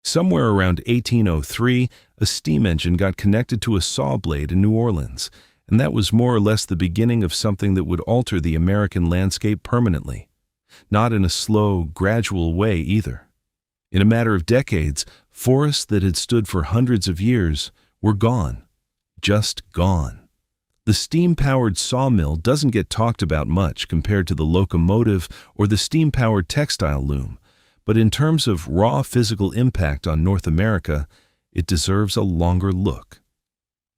Somewhere around 1803, a steam engine got connected to a saw blade in New Orleans, and that was more or less the beginning of something that would alter the American landscape permanently. Not in a slow, gradual way either. In a matter of decades, forests that had stood for hundreds of years were gone. Just gone. The steam-powered sawmill doesn't get talked about much compared to the locomotive or the steam-powered textile loom, but in terms of raw physical impact on North America, it deserves a longer look.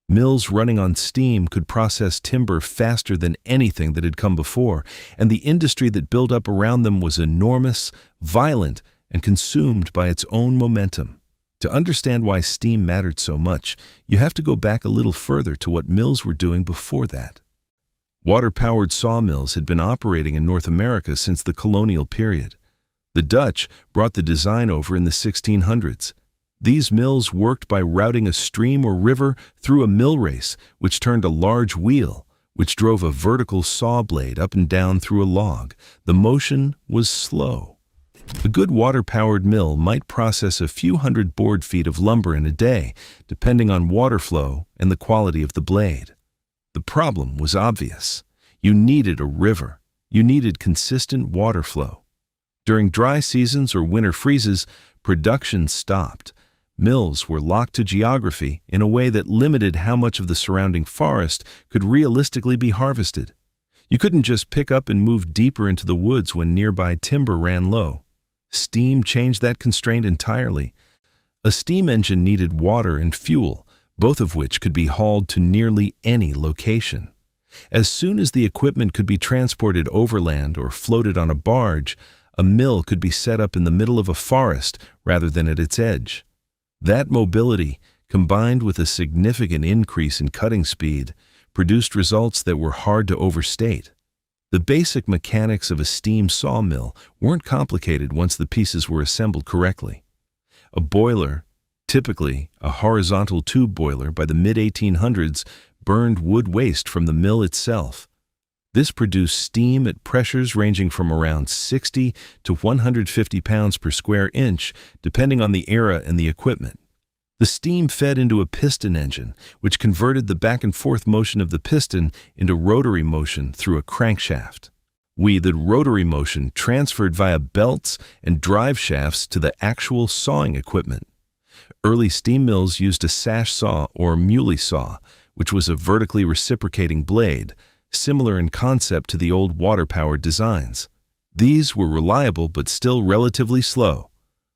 Mills running on steam could process timber faster than anything that had come before, and the industry that built up around them was enormous, violent, and consumed by its own momentum. To understand why steam mattered so much, you have to go back a little further to what mills were doing before that. Water-powered sawmills had been operating in North America since the colonial period. The Dutch brought the design over in the 1600s. These mills worked by routing a stream or river through a mill race, which turned a large wheel, which drove a vertical saw blade up and down through a log. The motion was slow. A good water-powered mill might process a few hundred board feet of lumber in a day, depending on water flow and the quality of the blade. The problem was obvious. You needed a river. You needed consistent water flow. During dry seasons or winter freezes, production stopped. Mills were locked to geography in a way that limited how much of the surrounding forest could realistically be harvested. You couldn't just pick up and move deeper into the woods when nearby timber ran low. Steam changed that constraint entirely. A steam engine needed water and fuel, both of which could be hauled to nearly any location. As soon as the equipment could be transported overland or floated on a barge, a mill could be set up in the middle of a forest rather than at its edge. That mobility, combined with a significant increase in cutting speed, produced results that were hard to overstate. The basic mechanics of a steam sawmill weren't complicated once the pieces were assembled correctly. A boiler, typically a horizontal tube boiler by the mid-1800s, burned wood waste from the mill itself. This produced steam at pressures ranging from around 60 to 150 pounds per square inch, depending on the era and the equipment. The steam fed into a piston engine, which converted the back-and-forth motion of the piston into rotary motion through a crankshaft. The rotary motion transferred via belts and drive shafts to the actual sawing equipment. Early steam mills used a sash saw or muley saw, which was a vertically reciprocating blade, similar in concept to the old water-powered designs. These were reliable but still relatively slow.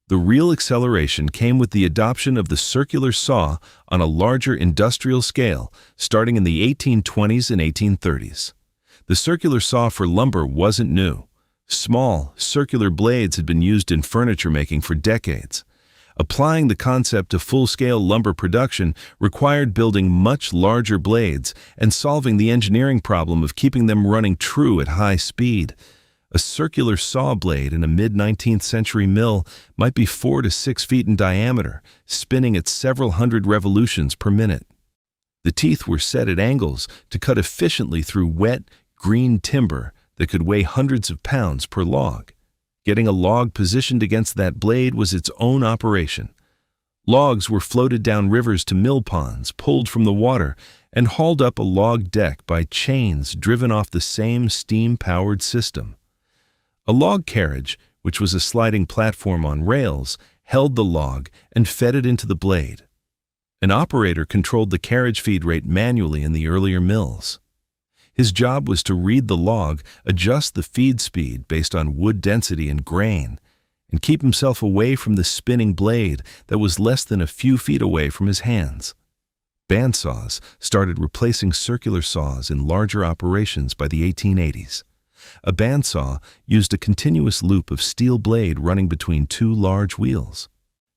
The real acceleration came with the adoption of the circular saw on a larger industrial scale, starting in the 1820s and 1830s. The circular saw for lumber wasn't new. Small, circular blades had been used in furniture making for decades. Applying the concept to full-scale lumber production required building much larger blades and solving the engineering problem of keeping them running true at high speed. A circular saw blade in a mid-19th century mill might be 4 to 6 feet in diameter, spinning at several hundred revolutions per minute. The teeth were set at angles to cut efficiently through wet, green timber that could weigh hundreds of pounds per log. Getting a log positioned against that blade was its own operation. Logs were floated down rivers to mill ponds, pulled from the water, and hauled up a log deck by chains driven off the same steam-powered system. A log carriage, which was a sliding platform on rails, held the log and fed it into the blade. An operator controlled the carriage feed rate manually in the earlier mills. His job was to read the log, adjust the feed speed based on wood density and grain, and keep himself away from the spinning blade that was less than a few feet away from his hands. Bandsaws started replacing circular saws in larger operations by the 1880s. A bandsaw used a continuous loop of steel blade running between two large wheels.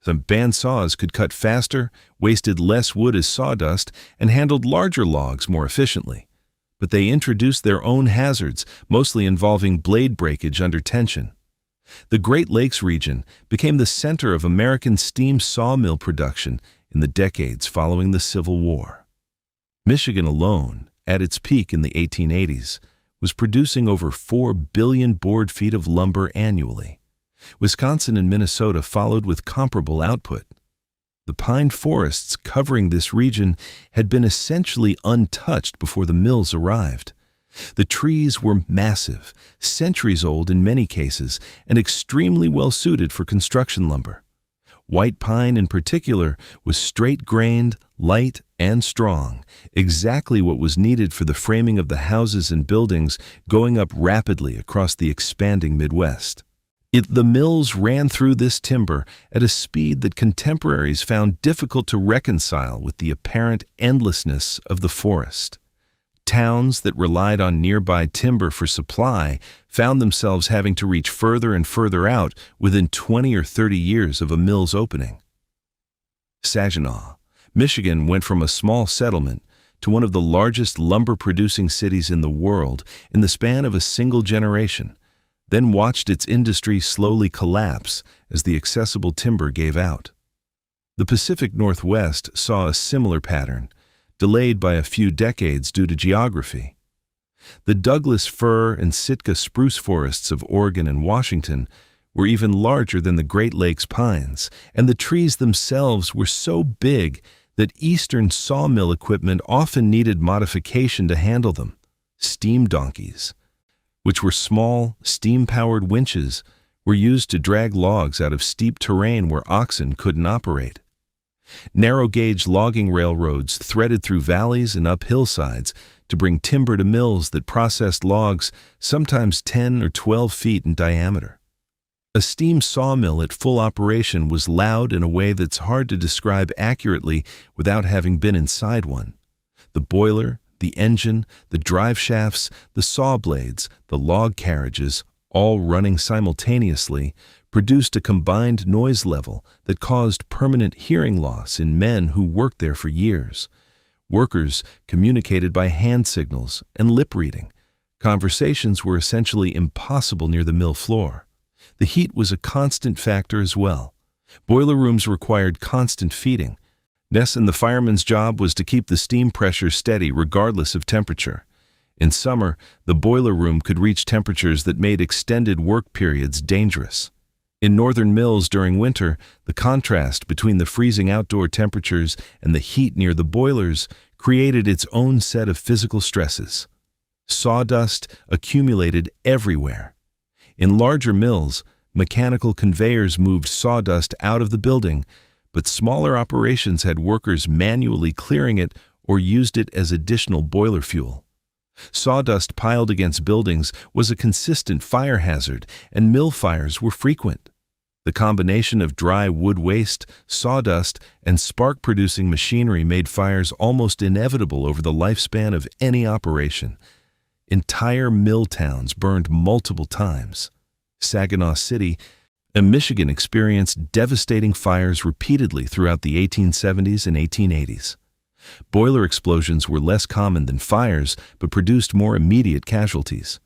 Some bandsaws could cut faster, wasted less wood as sawdust, and handled larger logs more efficiently. But they introduced their own hazards, mostly involving blade breakage under tension. The Great Lakes region became the center of American steam sawmill production in the decades following the Civil War. Michigan alone, at its peak in the 1880s, was producing over 4 billion board feet of lumber annually. Wisconsin and Minnesota followed with comparable output. The pine forests covering this region had been essentially untouched before the mills arrived. The trees were massive, centuries old in many cases, and extremely well suited for construction lumber. White pine in particular was straight-grained, light, and strong, exactly what was needed for the framing of the houses and buildings going up rapidly across the expanding Midwest. The mills ran through this timber at a speed that contemporaries found difficult to reconcile with the apparent endlessness of the forest. Towns that relied on nearby timber for supply found themselves having to reach further and further out within 20 or 30 years of a mill's opening. Saginaw, Michigan went from a small settlement to one of the largest lumber-producing cities in the world in the span of a single generation, then watched its industry slowly collapse as the accessible timber gave out. The Pacific Northwest saw a similar pattern, delayed by a few decades due to geography. The Douglas fir and Sitka spruce forests of Oregon and Washington were even larger than the Great Lakes pines, and the trees themselves were so big that eastern sawmill equipment often needed modification to handle them. Steam donkeys, which were small, steam-powered winches, were used to drag logs out of steep terrain where oxen couldn't operate. Narrow-gauge logging railroads threaded through valleys and up hillsides to bring timber to mills that processed logs sometimes 10 or 12 feet in diameter. A steam sawmill at full operation was loud in a way that's hard to describe accurately without having been inside one. The boiler, the engine, the drive shafts, the saw blades, the log carriages, all running simultaneously, produced a combined noise level that caused permanent hearing loss in men who worked there for years. Workers communicated by hand signals and lip reading. Conversations were essentially impossible near the mill floor. The heat was a constant factor as well. Boiler rooms required constant feeding. And the fireman's job was to keep the steam pressure steady regardless of temperature. In summer, the boiler room could reach temperatures that made extended work periods dangerous. In northern mills during winter, the contrast between the freezing outdoor temperatures and the heat near the boilers created its own set of physical stresses. Sawdust accumulated everywhere. In larger mills, mechanical conveyors moved sawdust out of the building, but smaller operations had workers manually clearing it or used it as additional boiler fuel. Sawdust piled against buildings was a consistent fire hazard, and mill fires were frequent. The combination of dry wood waste, sawdust, and spark-producing machinery made fires almost inevitable over the lifespan of any operation. Entire mill towns burned multiple times. Saginaw City, Michigan experienced devastating fires repeatedly throughout the 1870s and 1880s. Boiler explosions were less common than fires, but produced more immediate casualties.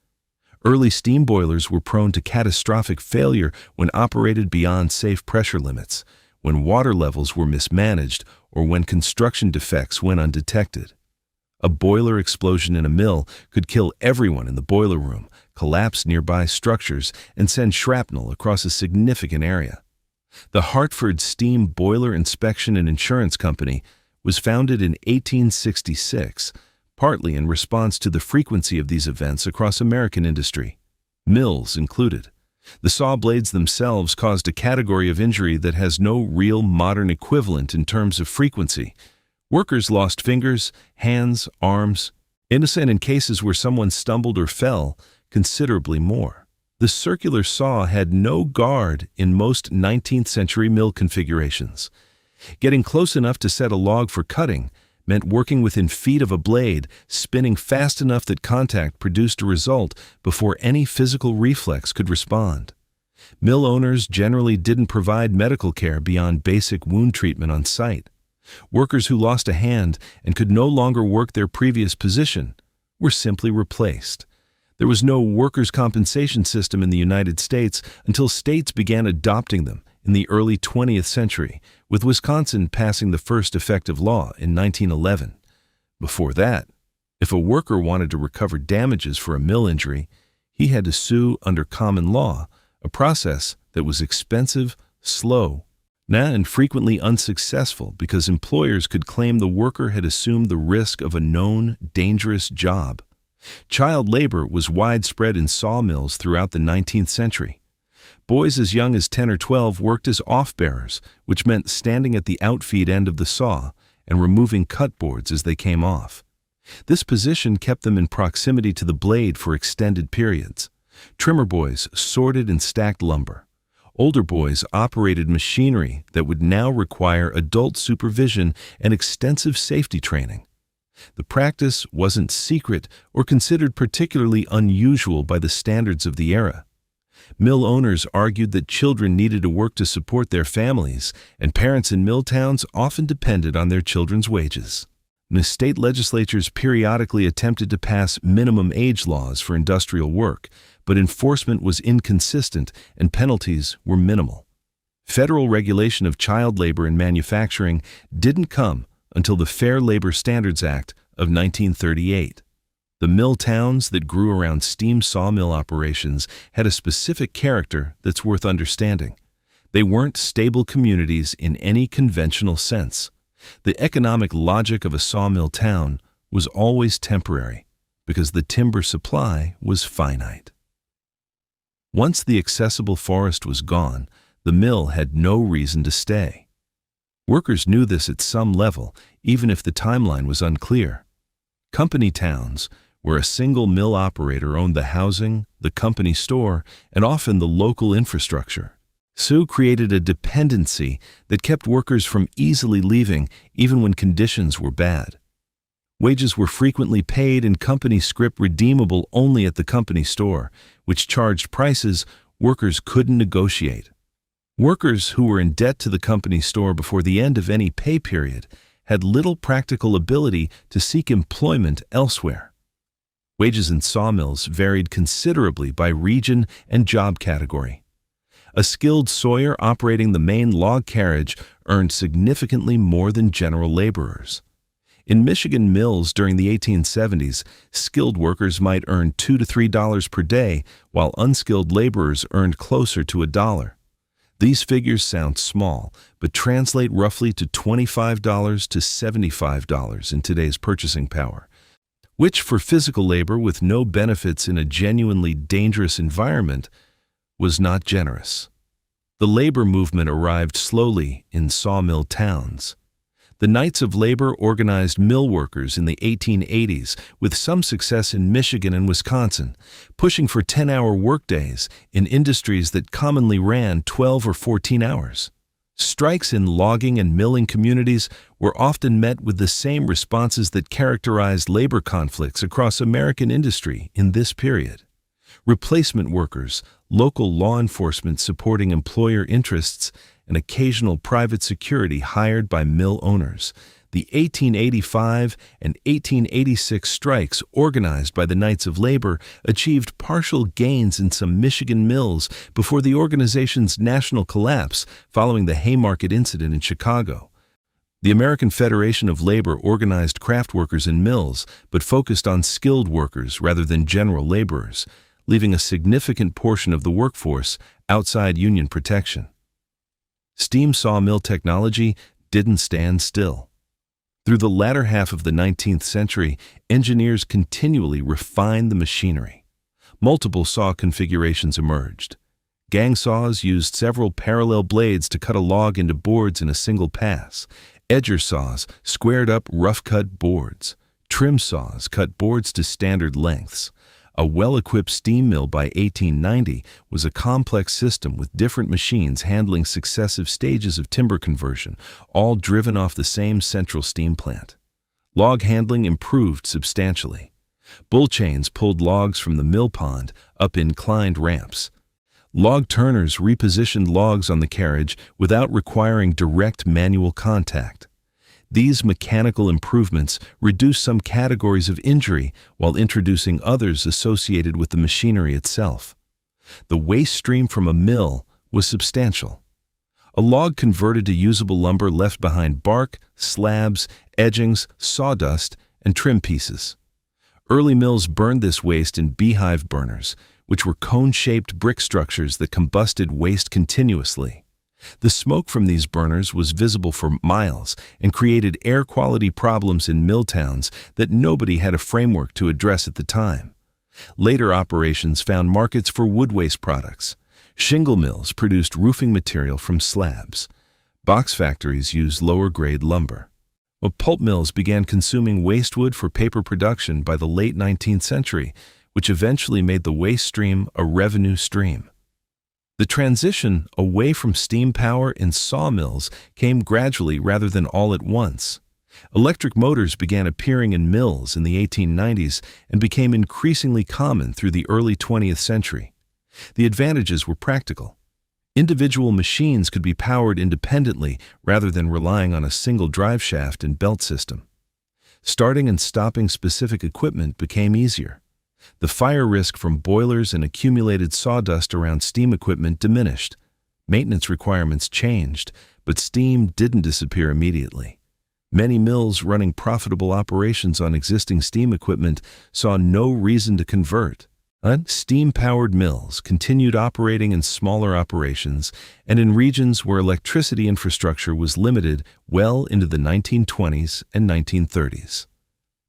Early steam boilers were prone to catastrophic failure when operated beyond safe pressure limits, when water levels were mismanaged, or when construction defects went undetected. A boiler explosion in a mill could kill everyone in the boiler room, collapse nearby structures, and send shrapnel across a significant area. The Hartford Steam Boiler Inspection and Insurance Company was founded in 1866, partly in response to the frequency of these events across American industry, mills included. The saw blades themselves caused a category of injury that has no real modern equivalent in terms of frequency. Workers lost fingers, hands, arms, and in cases where someone stumbled or fell, considerably more. The circular saw had no guard in most 19th century mill configurations. Getting close enough to set a log for cutting meant working within feet of a blade, spinning fast enough that contact produced a result before any physical reflex could respond. Mill owners generally didn't provide medical care beyond basic wound treatment on site. Workers who lost a hand and could no longer work their previous position were simply replaced. There was no workers' compensation system in the United States until states began adopting them in the early 20th century, with Wisconsin passing the first effective law in 1911. Before that, if a worker wanted to recover damages for a mill injury, he had to sue under common law, a process that was expensive, slow, and frequently unsuccessful because employers could claim the worker had assumed the risk of a known, dangerous job. Child labor was widespread in sawmills throughout the 19th century. Boys as young as 10 or 12 worked as off-bearers, which meant standing at the outfeed end of the saw and removing cut boards as they came off. This position kept them in proximity to the blade for extended periods. Trimmer boys sorted and stacked lumber. Older boys operated machinery that would now require adult supervision and extensive safety training. The practice wasn't secret or considered particularly unusual by the standards of the era. Mill owners argued that children needed to work to support their families, and parents in mill towns often depended on their children's wages. The state legislatures periodically attempted to pass minimum age laws for industrial work, but enforcement was inconsistent and penalties were minimal. Federal regulation of child labor in manufacturing didn't come until the Fair Labor Standards Act of 1938. The mill towns that grew around steam sawmill operations had a specific character that's worth understanding. They weren't stable communities in any conventional sense. The economic logic of a sawmill town was always temporary because the timber supply was finite. Once the accessible forest was gone, the mill had no reason to stay. Workers knew this at some level, even if the timeline was unclear. Company towns, where a single mill operator owned the housing, the company store, and often the local infrastructure, created a dependency that kept workers from easily leaving even when conditions were bad. Wages were frequently paid and company scrip redeemable only at the company store, which charged prices workers couldn't negotiate. Workers who were in debt to the company store before the end of any pay period had little practical ability to seek employment elsewhere. Wages in sawmills varied considerably by region and job category. A skilled sawyer operating the main log carriage earned significantly more than general laborers. In Michigan mills during the 1870s, skilled workers might earn $2 to $3 per day, while unskilled laborers earned closer to $1. These figures sound small, but translate roughly to $25 to $75 in today's purchasing power, which for physical labor with no benefits in a genuinely dangerous environment was not generous. The labor movement arrived slowly in sawmill towns. The Knights of Labor organized mill workers in the 1880s with some success in Michigan and Wisconsin, pushing for 10-hour workdays in industries that commonly ran 12 or 14 hours. Strikes in logging and milling communities were often met with the same responses that characterized labor conflicts across American industry in this period. Replacement workers, local law enforcement supporting employer interests, and occasional private security hired by mill owners. The 1885 and 1886 strikes organized by the Knights of Labor achieved partial gains in some Michigan mills before the organization's national collapse following the Haymarket incident in Chicago. The American Federation of Labor organized craft workers in mills, but focused on skilled workers rather than general laborers, leaving a significant portion of the workforce outside union protection. Steam sawmill technology didn't stand still. Through the latter half of the 19th century, engineers continually refined the machinery. Multiple saw configurations emerged. Gang saws used several parallel blades to cut a log into boards in a single pass. Edger saws squared up rough-cut boards. Trim saws cut boards to standard lengths. A well-equipped steam mill by 1890 was a complex system with different machines handling successive stages of timber conversion, all driven off the same central steam plant. Log handling improved substantially. Bull chains pulled logs from the mill pond up inclined ramps. Log turners repositioned logs on the carriage without requiring direct manual contact. These mechanical improvements reduced some categories of injury while introducing others associated with the machinery itself. The waste stream from a mill was substantial. A log converted to usable lumber left behind bark, slabs, edgings, sawdust, and trim pieces. Early mills burned this waste in beehive burners, which were cone-shaped brick structures that combusted waste continuously. The smoke from these burners was visible for miles and created air quality problems in mill towns that nobody had a framework to address at the time. Later operations found markets for wood waste products. Shingle mills produced roofing material from slabs. Box factories used lower-grade lumber. Pulp mills began consuming waste wood for paper production by the late 19th century, which eventually made the waste stream a revenue stream. The transition away from steam power in sawmills came gradually rather than all at once. Electric motors began appearing in mills in the 1890s and became increasingly common through the early 20th century. The advantages were practical. Individual machines could be powered independently rather than relying on a single drive shaft and belt system. Starting and stopping specific equipment became easier. The fire risk from boilers and accumulated sawdust around steam equipment diminished. Maintenance requirements changed, but steam didn't disappear immediately. Many mills running profitable operations on existing steam equipment saw no reason to convert. Steam-powered mills continued operating in smaller operations and in regions where electricity infrastructure was limited well into the 1920s and 1930s.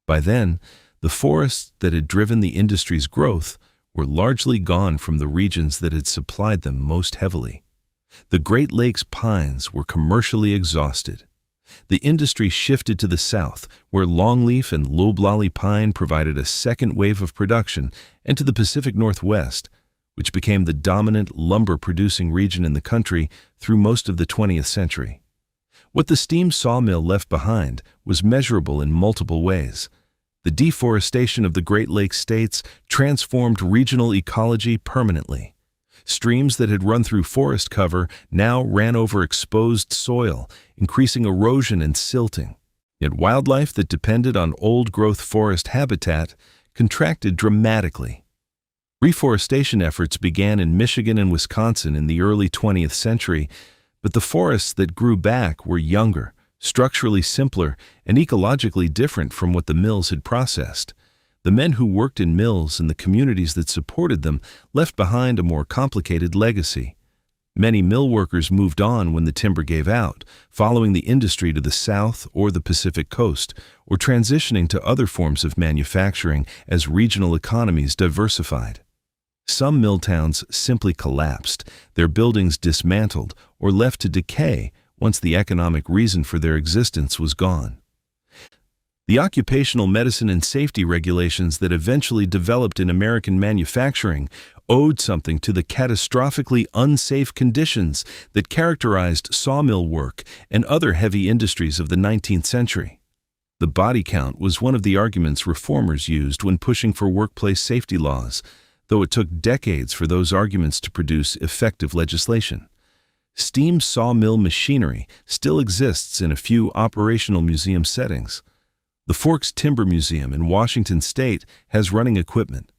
By then, the forests that had driven the industry's growth were largely gone from the regions that had supplied them most heavily. The Great Lakes pines were commercially exhausted. The industry shifted to the south, where longleaf and loblolly pine provided a second wave of production, and to the Pacific Northwest, which became the dominant lumber-producing region in the country through most of the 20th century. What the steam sawmill left behind was measurable in multiple ways. The deforestation of the Great Lakes states transformed regional ecology permanently. Streams that had run through forest cover now ran over exposed soil, increasing erosion and silting. Yet wildlife that depended on old-growth forest habitat contracted dramatically. Reforestation efforts began in Michigan and Wisconsin in the early 20th century, but the forests that grew back were younger, structurally simpler, and ecologically different from what the mills had processed. The men who worked in mills and the communities that supported them left behind a more complicated legacy. Many mill workers moved on when the timber gave out, following the industry to the south or the Pacific coast, or transitioning to other forms of manufacturing as regional economies diversified. Some mill towns simply collapsed, their buildings dismantled or left to decay once the economic reason for their existence was gone. The occupational medicine and safety regulations that eventually developed in American manufacturing owed something to the catastrophically unsafe conditions that characterized sawmill work and other heavy industries of the 19th century. The body count was one of the arguments reformers used when pushing for workplace safety laws, though it took decades for those arguments to produce effective legislation. Steam sawmill machinery still exists in a few operational museum settings. The Forks Timber Museum in Washington State has running equipment.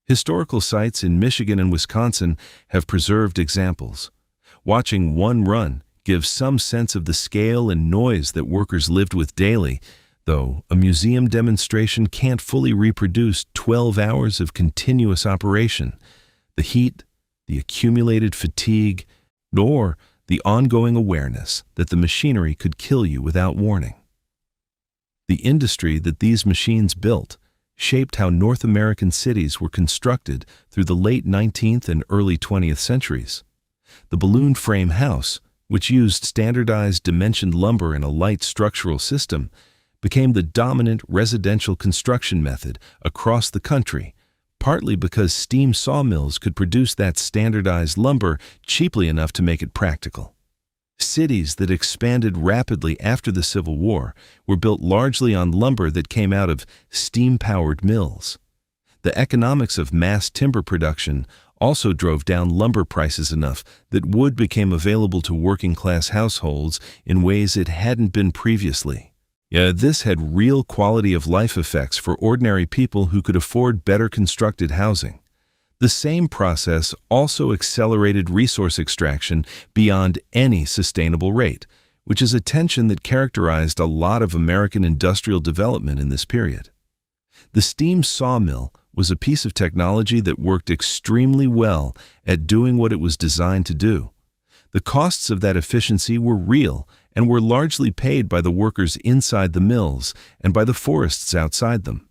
Historical sites in Michigan and Wisconsin have preserved examples. Watching one run gives some sense of the scale and noise that workers lived with daily, though a museum demonstration can't fully reproduce 12 hours of continuous operation. The heat, the accumulated fatigue, nor the ongoing awareness that the machinery could kill you without warning. The industry that these machines built shaped how North American cities were constructed through the late 19th and early 20th centuries. The balloon frame house, which used standardized dimensioned lumber in a light structural system, became the dominant residential construction method across the country, partly because steam sawmills could produce that standardized lumber cheaply enough to make it practical. Cities that expanded rapidly after the Civil War were built largely on lumber that came out of steam-powered mills. The economics of mass timber production also drove down lumber prices enough that wood became available to working-class households in ways it hadn't been previously. This had real quality-of-life effects for ordinary people who could afford better constructed housing. The same process also accelerated resource extraction beyond any sustainable rate, which is a tension that characterized a lot of American industrial development in this period. The steam sawmill was a piece of technology that worked extremely well at doing what it was designed to do. The costs of that efficiency were real and were largely paid by the workers inside the mills and by the forests outside them.